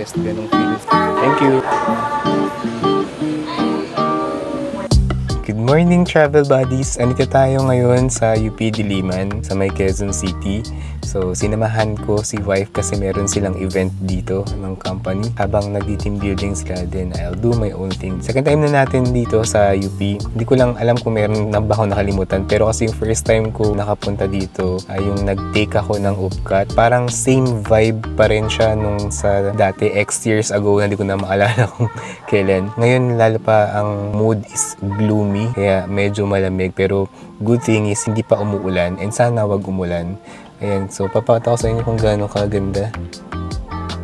forest, ganong feel. Thank you! Good morning, travel buddies! Andito tayo ngayon sa UP Diliman, sa may Quezon City. So, sinamahan ko si wife kasi meron silang event dito ng company. Habang nag-team building sila, then I'll do my own thing. Second time na natin dito sa UP. Hindi ko lang alam kung meron na ba ako nakalimutan. Pero kasi yung first time ko nakapunta dito, yung nag-take ako ng Upcat. Parang same vibe pa rin siya nung sa dati, X years ago, na hindi ko na maalala kung kailan. Ngayon, lalo pa ang mood is gloomy. Kaya medyo malamig. Pero good thing is hindi pa umuulan. And sana wag umulan. Ayan, so papakita ko sa inyo kung gaano kaganda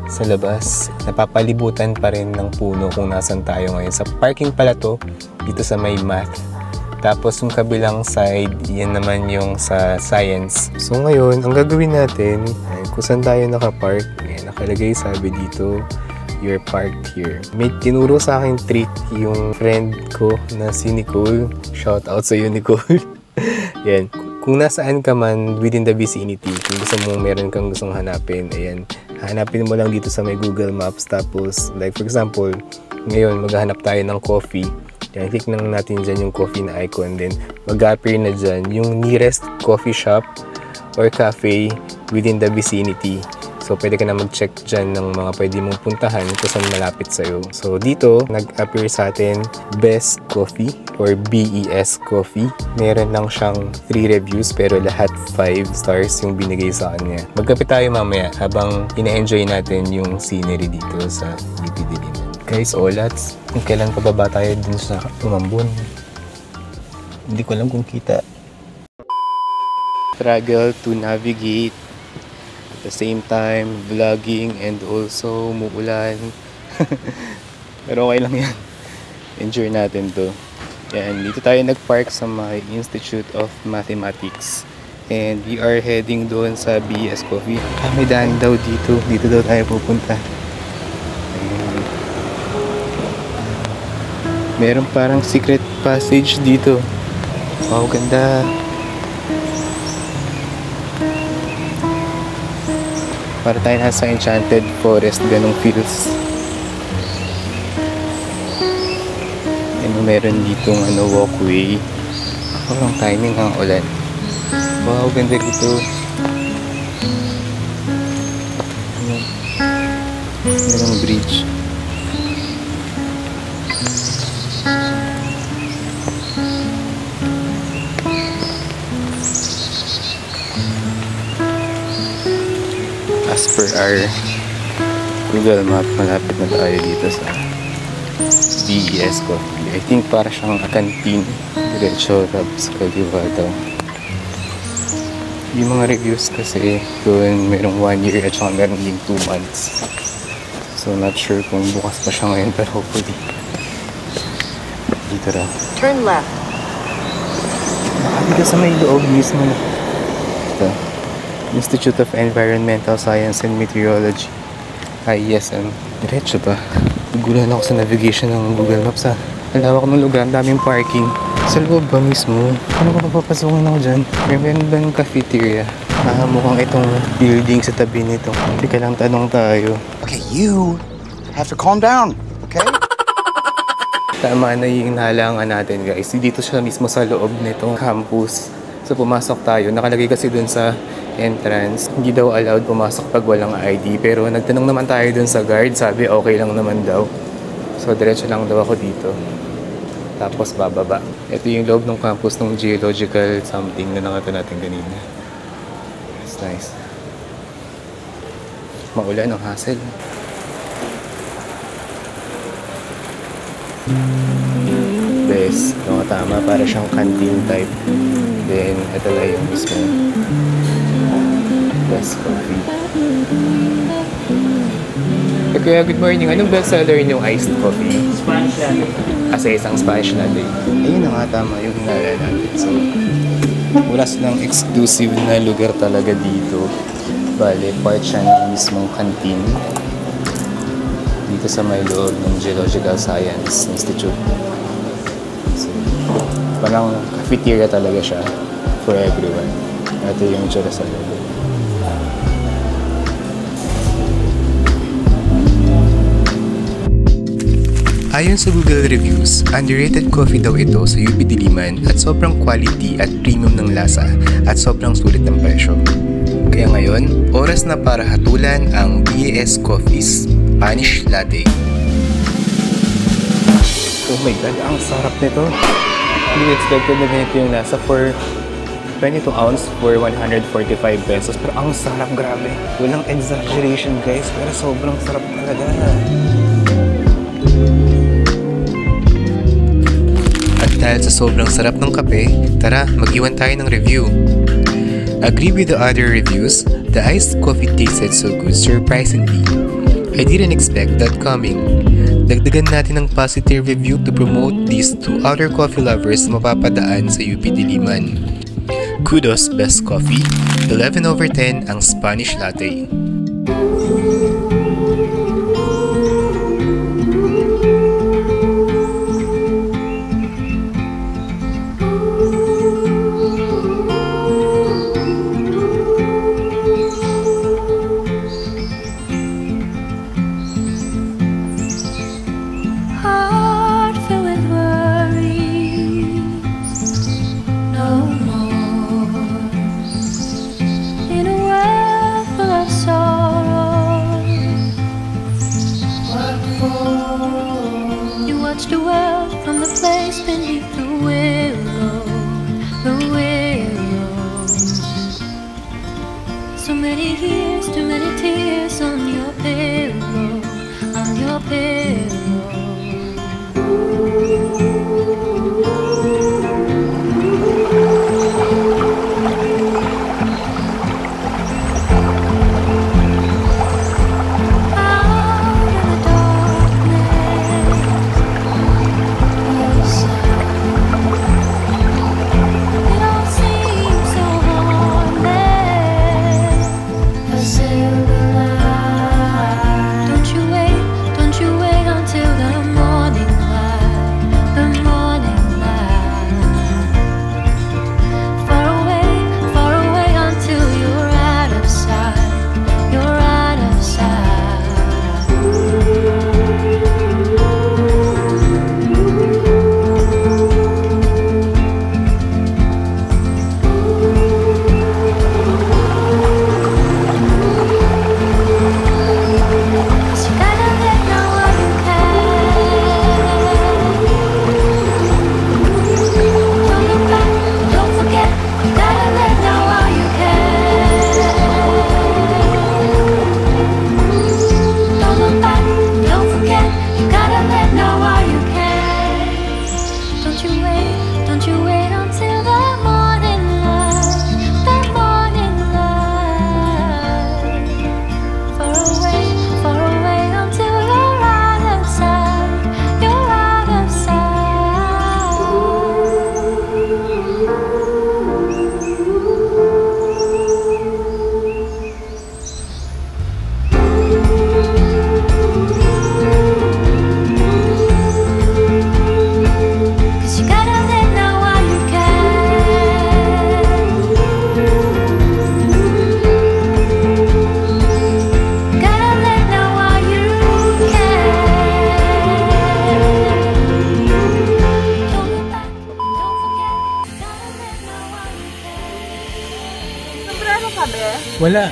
sa labas. Napapalibutan pa rin ng puno kung nasan tayo ngayon. Sa parking pala to, dito sa may math. Tapos yung kabilang side, yan naman yung sa science. So ngayon, ang gagawin natin, kung saan tayo nakapark, ayan, nakalagay sabi dito, you're parked here. May tinuro sa akin trick yung friend ko na si Nicole. Shout out sa iyo, Nicole. Yan. Kung nasaan ka man within the vicinity, kung gusto mo meron kang gustong hanapin, ayan, hanapin mo lang dito sa may Google Maps. Tapos, like for example, ngayon maghahanap tayo ng coffee. Yan, click lang natin dyan yung coffee na icon. Then, mag-appear na dyan yung nearest coffee shop or cafe within the vicinity. So, pwede ka na mag-check dyan ng mga pwede mong puntahan kung saan malapit sa'yo. So, dito, nag-appear sa atin Best Coffee or BES Coffee. Meron lang siyang 3 reviews pero lahat 5 stars yung binigay sa kanya. Magkape tayo mamaya habang ina-enjoy natin yung scenery dito sa UP Diliman. Guys, olats, kung kailan pababa tayo dun sa Umambon. Hindi ko alam kung kita. Struggle to navigate. At the same time, vlogging and also umuulan. Pero okay lang yan. Enjoy natin to. Yan, dito tayo nag-park sa my Institute of Mathematics. And we are heading doon sa BS Coffee. May daan daw dito. Dito daw tayo pupunta. Ayan. Meron parang secret passage dito. Wow, ganda. Para tayo nasa Enchanted Forest, ganong feels. And meron ditong walkway. Parang timing ang ulan. Wow, ganda dito. Merong bridge. As per our Google Map, malapit na tayo dito sa BES Coffee. I think para siyang canteen. Diretso, tapos kaliwa daw. Yung mga reviews kasi doon merong 1 year at saka meron din 2 months. So not sure kung bukas pa siya ngayon, pero hopefully dito raw. Turn left. Dito sa may loob mismo na ito. Institute of Environmental Science and Meteorology, IESM. Diretso ba? Nagulan ako sa navigation ng Google Maps. Ang lawak ng lugar, ang daming parking. Sa loob ba mismo? Ano ba papapasokan ako dyan? Meron ba ng cafeteria? Mukhang itong building sa tabi nito. Hindi ka lang tanong tayo. Okay, you have to calm down, okay? Tama na yung halangan natin, guys. Dito siya mismo sa loob nitong campus. So pumasok tayo. Nakalagay kasi dun sa entrance, hindi daw allowed pumasok pag walang ID. Pero nagtanong naman tayo dun sa guard, sabi okay lang naman daw. So diretso lang daw ako dito. Tapos bababa. Ito yung loob ng campus ng geological something na nakita natin kanina. It's nice. Maulan ang hassle. Best. No, tama. Para siyang canteen type. Then, ito lang yung mismo. Best Coffee. Kaya good morning. Anong bestseller yung iced coffee? Spanish latte. Kasi isang Spanish latte. Ayun na nga, tama yung hinala natin. So, wala silang exclusive na lugar talaga dito. Bale, part siya ng mismong canteen. Dito sa may loob ng Geological Science Institute. So, parang cafeteria talaga siya for everyone. Ito yung tsura sa loob. Ayon sa Google Reviews, underrated coffee daw ito sa UP Diliman at sobrang quality at premium ng lasa at sobrang sulit ng presyo. Kaya ngayon, oras na para hatulan ang BAS Coffee's Spanish Latte. Oh my god, ang sarap nito! Hindi expected na ganito yung lasa for 22 ounce for 145 pesos. Pero ang sarap, grabe. Walang exaggeration guys, pero sobrang sarap talaga. At dahil sa sobrang sarap ng kape, tara, mag-iwan tayo ng review. Agree with the other reviews, the iced coffee tasted so good surprisingly. I didn't expect that coming. Dagdagan natin ng positive review to promote these two other coffee lovers na mapapadaan sa UP Diliman. Kudos Best Coffee, 11/10 ang Spanish Latte. The world from the place beneath the willow. So many years, too many tears on your pillow, on your pillow. Wala.